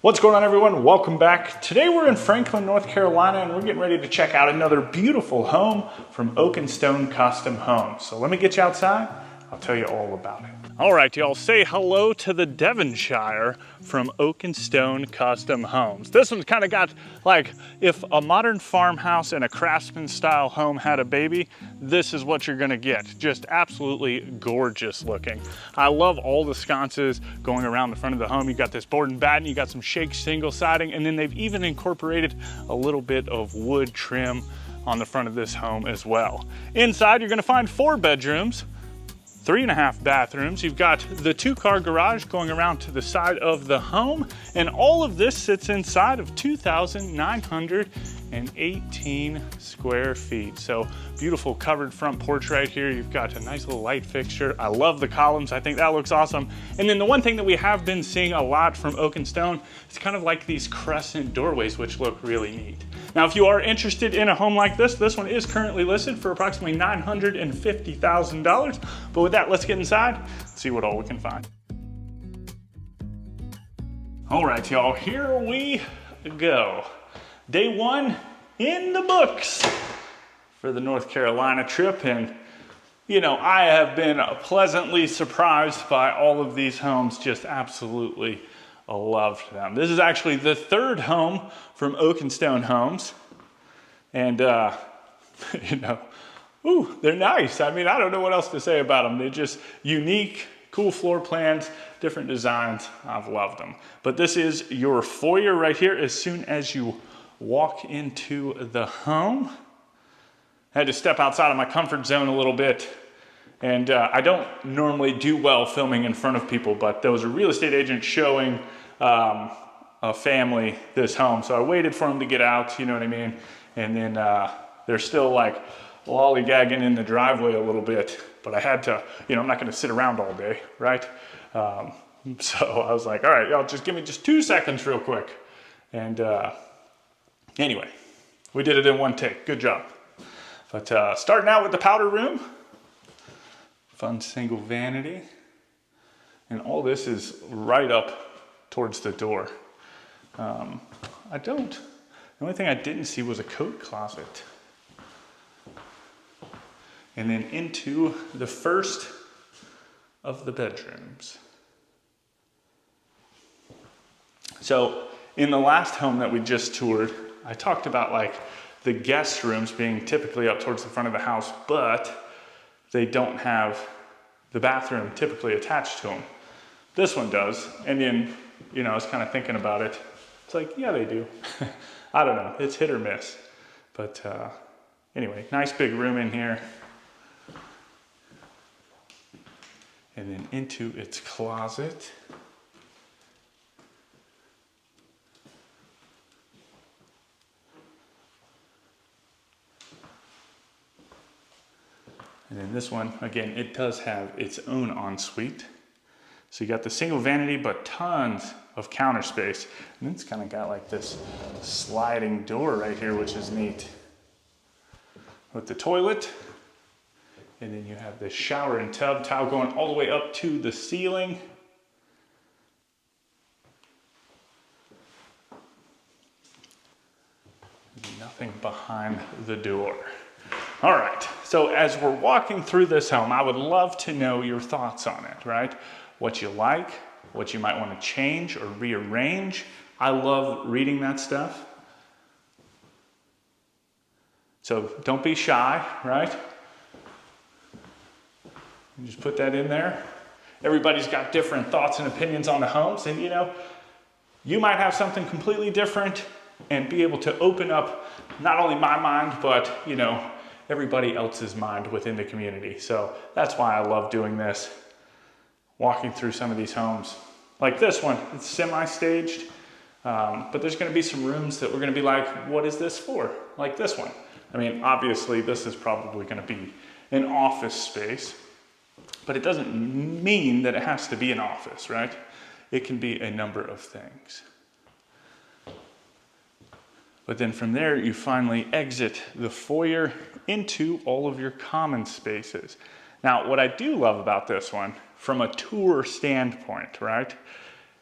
What's going on, everyone? Welcome back. Today we're in Franklin, North Carolina, and we're getting ready to check out another beautiful home from Oak and Stone Custom Homes. So let me get you outside. I'll tell you all about it. All right, y'all, say hello to the Devonshire from Oak and Stone Custom Homes. This one's kind of got like if a modern farmhouse and a Craftsman style home had a baby, this is what you're gonna get. Just absolutely gorgeous looking. I love all the sconces going around the front of the home. You got this board and batten, you got some shake shingle siding, and then they've even incorporated a little bit of wood trim on the front of this home as well. Inside, you're gonna find 4 bedrooms, 3.5 bathrooms. You've got the 2-car garage going around to the side of the home, and all of this sits inside of 2,918 square feet. So beautiful covered front porch right here. You've got a nice little light fixture. I love the columns. I think that looks awesome. And then the one thing that we have been seeing a lot from Oak and Stone is kind of like these crescent doorways, which look really neat. Now, if you are interested in a home like this one is currently listed for approximately $950,000. But with that, let's get inside and see what all we can find. All right, y'all, here we go. Day 1 in the books for the North Carolina trip. And, you know, I have been pleasantly surprised by all of these homes. Just absolutely loved them. This is actually the 3rd home from Oak and Stone Homes. And, you know, ooh, they're nice. I mean, I don't know what else to say about them. They're just unique, cool floor plans, different designs. I've loved them. But this is your foyer right here as soon as you walk into the home. I had to step outside of my comfort zone a little bit. And I don't normally do well filming in front of people, but there was a real estate agent showing a family this home. So I waited for him to get out, you know what I mean? And then they're still like lollygagging in the driveway a little bit, but I had to, you know, I'm not gonna sit around all day, right? So I was like, all right, y'all just give me just 2 seconds real quick. And anyway, we did it in one take, good job. But starting out with the powder room, fun single vanity. And all this is right up towards the door. The only thing I didn't see was a coat closet. And then into the first of the bedrooms. So in the last home that we just toured, I talked about like the guest rooms being typically up towards the front of the house, but they don't have the bathroom typically attached to them. This one does. And then, you know, I was kind of thinking about it. It's like, yeah, they do. I don't know, it's hit or miss. But anyway, nice big room in here. And then into its closet. And then this one, again, it does have its own ensuite. So you got the single vanity, but tons of counter space. And it's kind of got like this sliding door right here, which is neat. With the toilet. And then you have this shower and tub tile going all the way up to the ceiling. Nothing behind the door. All right, so as we're walking through this home, I would love to know your thoughts on it, right? What you like, what you might want to change or rearrange. I love reading that stuff. So don't be shy, right? You just put that in there. Everybody's got different thoughts and opinions on the homes, and you know, you might have something completely different and be able to open up not only my mind, but you know, everybody else's mind within the community. So that's why I love doing this, walking through some of these homes. Like this one, it's semi-staged, but there's gonna be some rooms that we're gonna be like, what is this for? Like this one. I mean, obviously this is probably gonna be an office space, but it doesn't mean that it has to be an office, right? It can be a number of things. But then from there, you finally exit the foyer into all of your common spaces. Now, what I do love about this one, from a tour standpoint, right,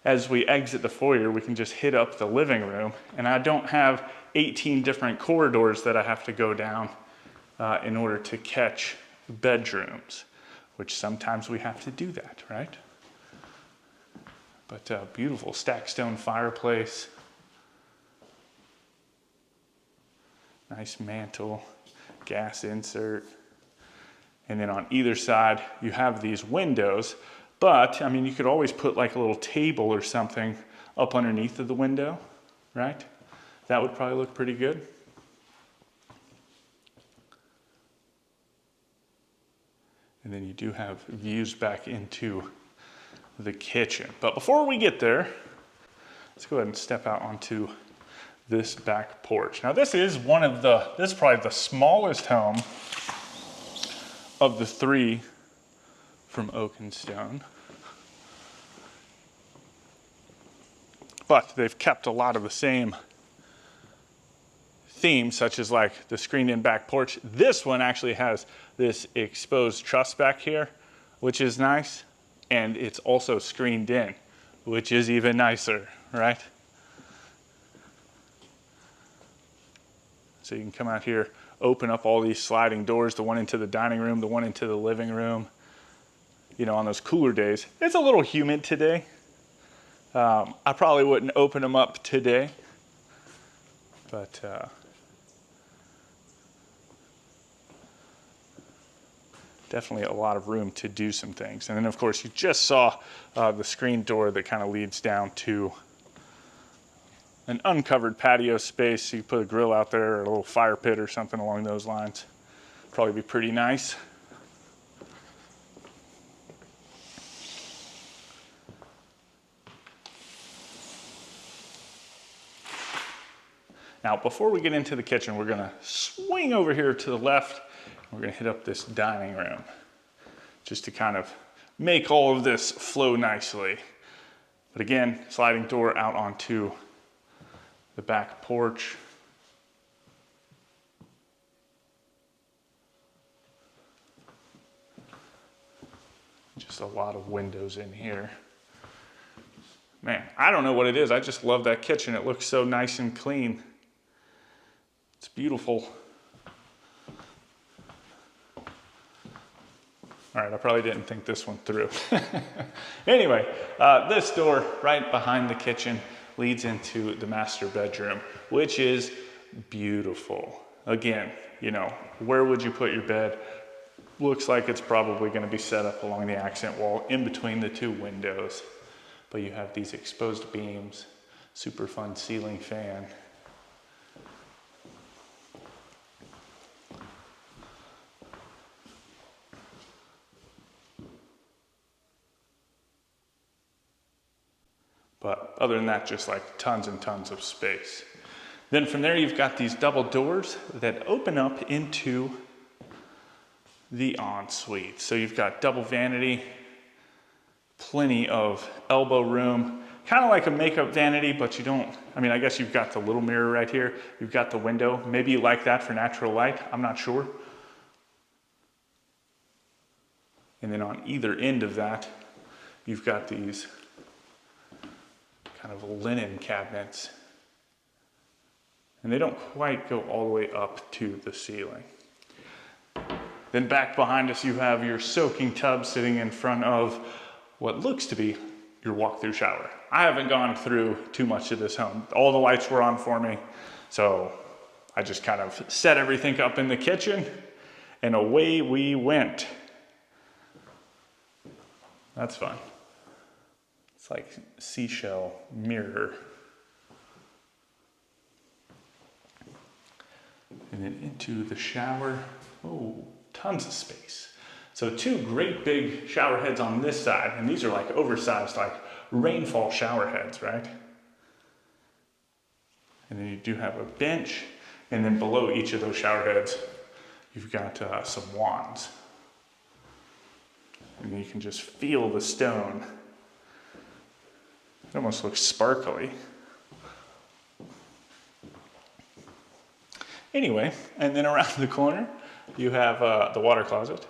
as we exit the foyer, we can just hit up the living room, and I don't have 18 different corridors that I have to go down in order to catch bedrooms, which sometimes we have to do that, right? But beautiful stacked stone fireplace. Nice mantle, gas insert. And then on either side, you have these windows. But, I mean, you could always put like a little table or something up underneath of the window, right? That would probably look pretty good. And then you do have views back into the kitchen. But before we get there, let's go ahead and step out onto this back porch. Now this is this is probably the smallest home of the three from Oak and Stone. But they've kept a lot of the same themes, such as like the screened-in back porch. This one actually has this exposed truss back here, which is nice, and it's also screened in, which is even nicer, right? So you can come out here, open up all these sliding doors, the one into the dining room, the one into the living room. You know, on those cooler days. It's a little humid today. I probably wouldn't open them up today, but definitely a lot of room to do some things. And then of course you just saw the screen door that kind of leads down to an uncovered patio space. So you put a grill out there or a little fire pit or something along those lines. Probably be pretty nice. Now, before we get into the kitchen, we're gonna swing over here to the left. We're gonna hit up this dining room just to kind of make all of this flow nicely. But again, sliding door out onto the back porch. Just a lot of windows in here. Man, I don't know what it is. I just love that kitchen. It looks so nice and clean. It's beautiful. All right, I probably didn't think this one through. Anyway, this door right behind the kitchen leads into the master bedroom, which is beautiful. Again, you know, where would you put your bed? Looks like it's probably going to be set up along the accent wall in between the two windows. But you have these exposed beams, super fun ceiling fan. But other than that, just like tons and tons of space. Then from there, you've got these double doors that open up into the ensuite. So you've got double vanity, plenty of elbow room, kind of like a makeup vanity, but you don't, I mean, I guess you've got the little mirror right here. You've got the window. Maybe you like that for natural light. I'm not sure. And then on either end of that, you've got these kind of linen cabinets. And they don't quite go all the way up to the ceiling. Then back behind us, you have your soaking tub sitting in front of what looks to be your walk-through shower. I haven't gone through too much of this home. All the lights were on for me, so I just kind of set everything up in the kitchen, and away we went. That's fun. It's like seashell mirror. And then into the shower. Oh, tons of space. So two great big shower heads on this side, and these are like oversized, like rainfall shower heads, right? And then you do have a bench, and then below each of those shower heads, you've got some wands. And you can just feel the stone. It almost looks sparkly. Anyway, and then around the corner, you have the water closet.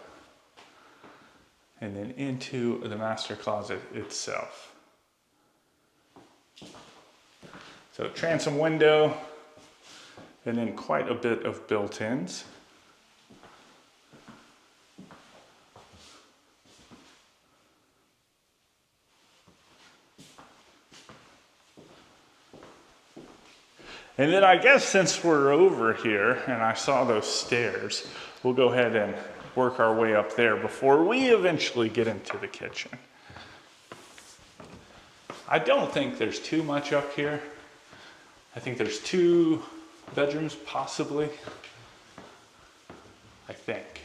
And then into the master closet itself. So transom window, and then quite a bit of built-ins. And then I guess since we're over here and I saw those stairs, we'll go ahead and work our way up there before we eventually get into the kitchen. I don't think there's too much up here. I think there's 2 bedrooms possibly, I think.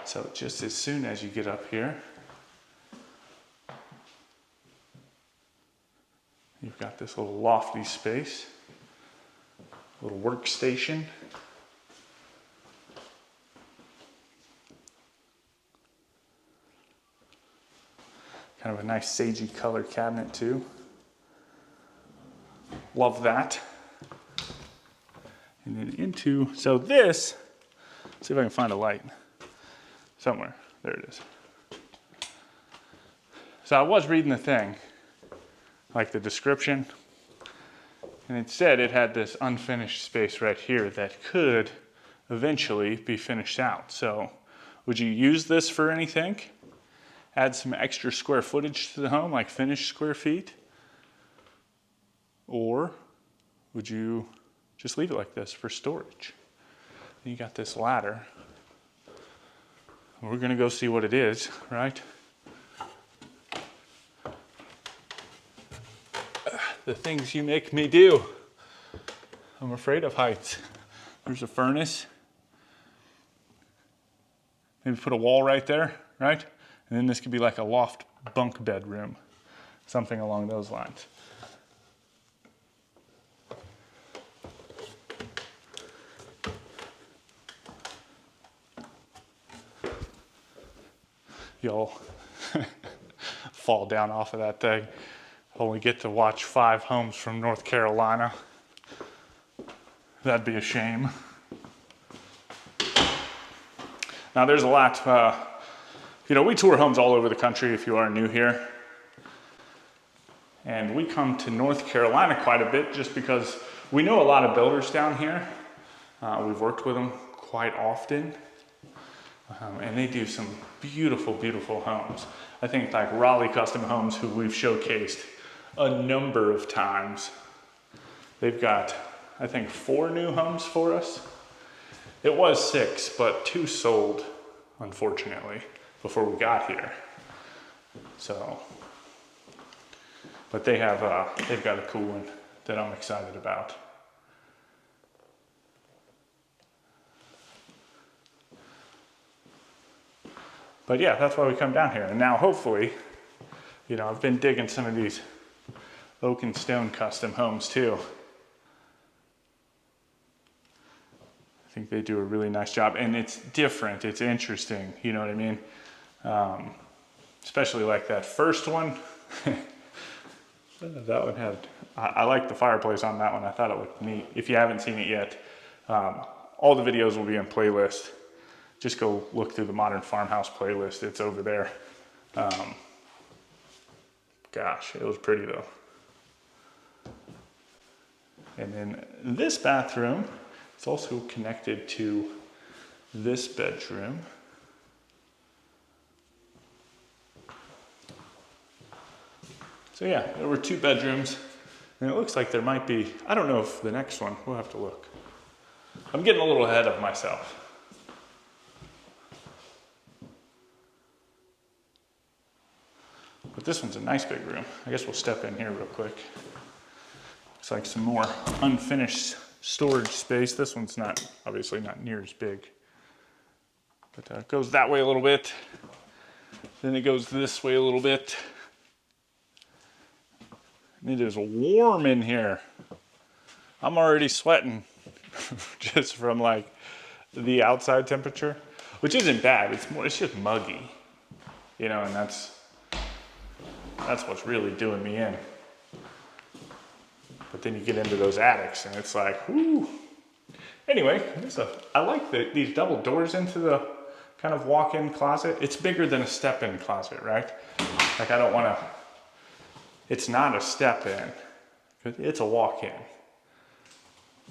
So just as soon as you get up here, you've got this little lofty space, little workstation. Kind of a nice sagey color cabinet too. Love that. And then into, so this, let's see if I can find a light somewhere. There it is. So I was reading the thing, like the description, and it said it had this unfinished space right here that could eventually be finished out. So would you use this for anything? Add some extra square footage to the home, like finished square feet? Or would you just leave it like this for storage? Then you got this ladder. We're gonna go see what it is, right? The things you make me do. I'm afraid of heights. There's a furnace. Maybe put a wall right there, right? And then this could be like a loft bunk bedroom, something along those lines. You'll fall down off of that thing. Only get to watch 5 homes from North Carolina. That'd be a shame. Now there's a lot, we tour homes all over the country if you are new here. And we come to North Carolina quite a bit just because we know a lot of builders down here. We've worked with them quite often. And they do some beautiful, beautiful homes. I think like Raleigh Custom Homes, who we've showcased a number of times. They've got, I think, 4 new homes for us. It was 6, but 2 sold, unfortunately, before we got here. So, but they have, they've got a cool one that I'm excited about. But yeah, that's why we come down here. And now hopefully, I've been digging some of these oak and stone custom homes too. I think they do a really nice job, and it's different, it's interesting, you know what I mean? Especially like that first one. That one had, I like the fireplace on that one. I thought it looked neat. If you haven't seen it yet, all the videos will be in playlist. Just go look through the Modern Farmhouse playlist. It's over there. Gosh, it was pretty though. And then this bathroom is also connected to this bedroom. So yeah, there were 2 bedrooms, and it looks like there might be, I don't know if the next one, we'll have to look. I'm getting a little ahead of myself. But this one's a nice big room. I guess we'll step in here real quick. Looks like some more unfinished storage space. This one's obviously not near as big. But it goes that way a little bit. Then it goes this way a little bit. And it is warm in here. I'm already sweating just from like the outside temperature, which isn't bad. It's just muggy, and that's what's really doing me in. But then you get into those attics and it's like, whoo. Anyway, I like these double doors into the kind of walk-in closet. It's bigger than a step-in closet, right? Like I don't want to, It's not a step in, it's a walk in.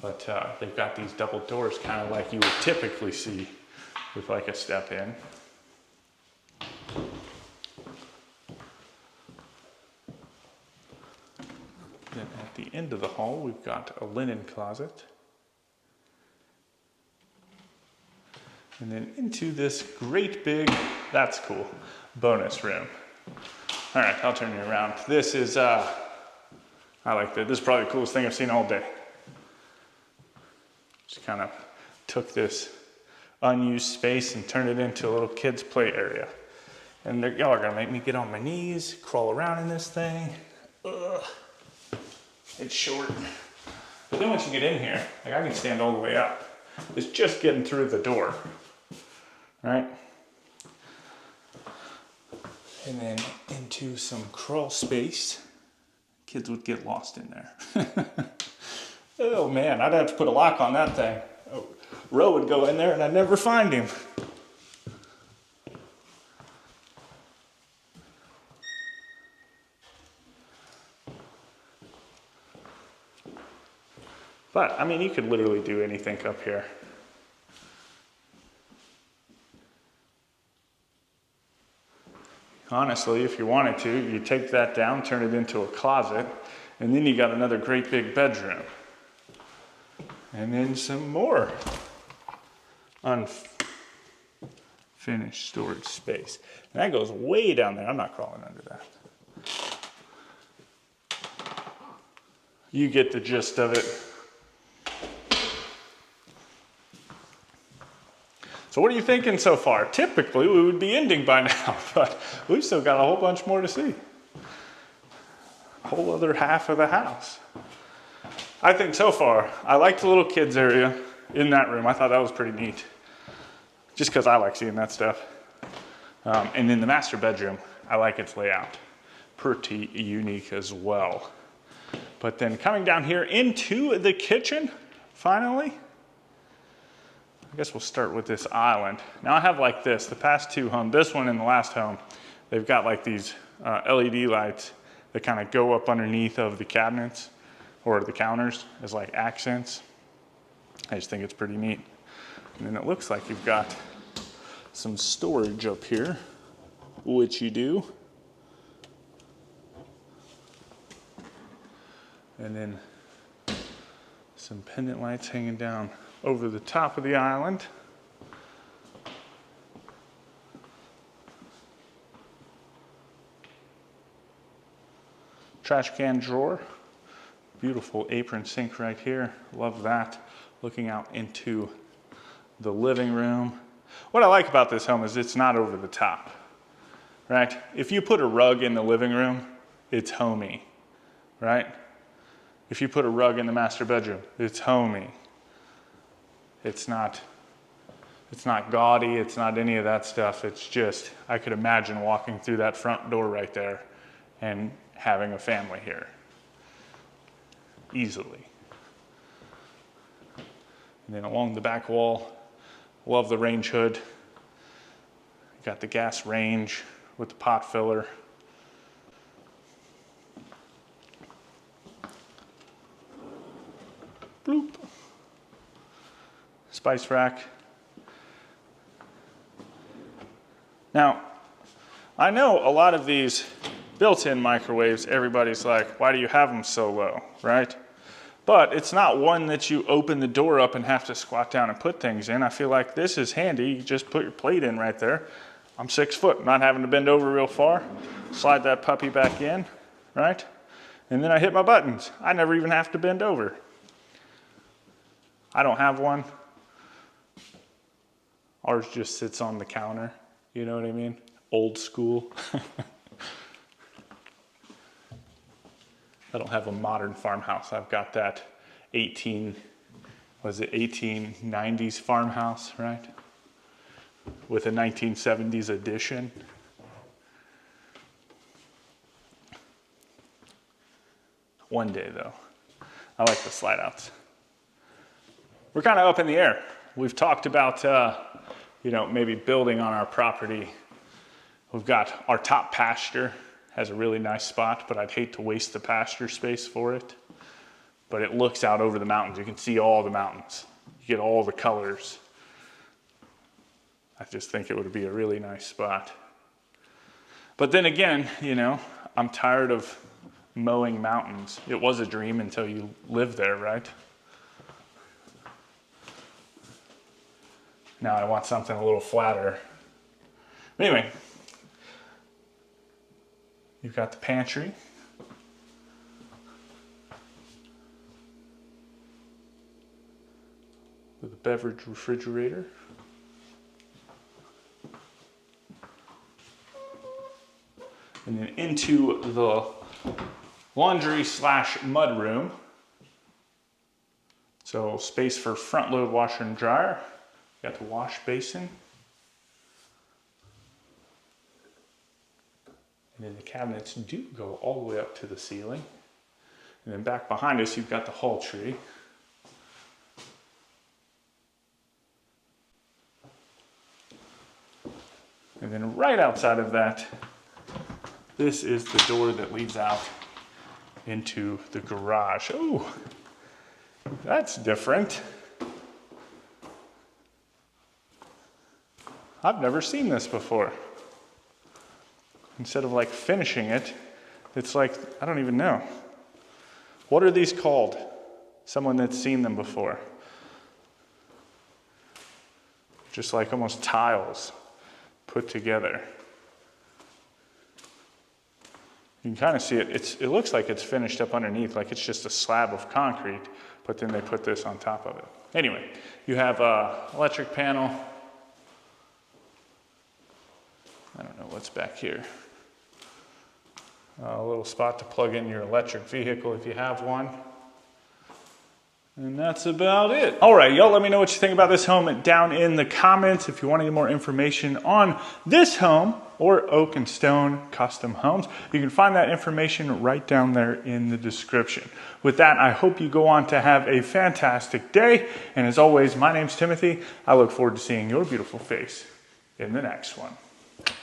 But they've got these double doors kind of like you would typically see with like a step in. Then at the end of the hall, we've got a linen closet. And then into this great big, that's cool, bonus room. All right, I'll turn you around. This is, I like that. This is probably the coolest thing I've seen all day. Just kind of took this unused space and turned it into a little kid's play area. And y'all are gonna make me get on my knees, crawl around in this thing. Ugh. It's short. But then once you get in here, like I can stand all the way up. It's just getting through the door, right? And then into some crawl space. Kids would get lost in there. Oh man, I'd have to put a lock on that thing. Oh, Ro would go in there and I'd never find him. But, I mean, you could literally do anything up here. Honestly, if you wanted to, you take that down, turn it into a closet, and then you got another great big bedroom. And then some more unfinished storage space. And that goes way down there. I'm not crawling under that. You get the gist of it. So what are you thinking so far? Typically, we would be ending by now, but we've still got a whole bunch more to see. A whole other half of the house. I think so far, I liked the little kids area in that room. I thought that was pretty neat. Just because I like seeing that stuff. And in the master bedroom, I like its layout. Pretty unique as well. But then coming down here into the kitchen, finally, I guess we'll start with this island. Now I have like this, the past two homes, this one and the last home, they've got like these LED lights that kind of go up underneath of the cabinets or the counters as like accents. I just think it's pretty neat. And then it looks like you've got some storage up here, which you do. And then some pendant lights hanging down over the top of the island. Trash can drawer. Beautiful apron sink right here. Love that. Looking out into the living room. What I like about this home is it's not over the top, right? If you put a rug in the living room, it's homey, right? If you put a rug in the master bedroom, it's homey. It's not gaudy, it's not any of that stuff. It's just, I could imagine walking through that front door right there and having a family here. Easily. And then along the back wall, love the range hood. Got the gas range with the pot filler. Bloop. Spice rack. Now, I know a lot of these built-in microwaves, everybody's like, why do you have them so low, right? But it's not one that you open the door up and have to squat down and put things in. I feel like this is handy. You just put your plate in right there. I'm 6 foot, not having to bend over real far. Slide that puppy back in, right? And then I hit my buttons. I never even have to bend over. I don't have one. Ours just sits on the counter. You know what I mean? Old school. I don't have a modern farmhouse. I've got that 1890s farmhouse, right? With a 1970s addition. One day though. I like the slide outs. We're kind of up in the air. We've talked about, maybe building on our property. We've got our top pasture Has a really nice spot, but I'd hate to waste the pasture space for it. But it looks out over the mountains. You can see all the mountains. You get all the colors. I just think it would be a really nice spot. But then again, you know, I'm tired of mowing mountains. It was a dream until you live there, right? Now I want something a little flatter. Anyway, you've got the pantry. With a beverage refrigerator. And then into the laundry / mud room. So space for front load washer and dryer. Got the wash basin. And then the cabinets do go all the way up to the ceiling. And then back behind us, you've got the hall tree. And then right outside of that, this is the door that leads out into the garage. Oh, that's different. I've never seen this before. Instead of like finishing it, it's like, I don't even know. What are these called? Someone that's seen them before. Just like almost tiles put together. You can kind of see it. It looks like it's finished up underneath, like it's just a slab of concrete, but then they put this on top of it. Anyway, you have an electric panel. I don't know what's back here. A little spot to plug in your electric vehicle if you have one. And that's about it. All right, y'all, let me know what you think about this home down in the comments. If you want any more information on this home or Oak and Stone Custom Homes, you can find that information right down there in the description. With that, I hope you go on to have a fantastic day. And as always, my name's Timothy. I look forward to seeing your beautiful face in the next one.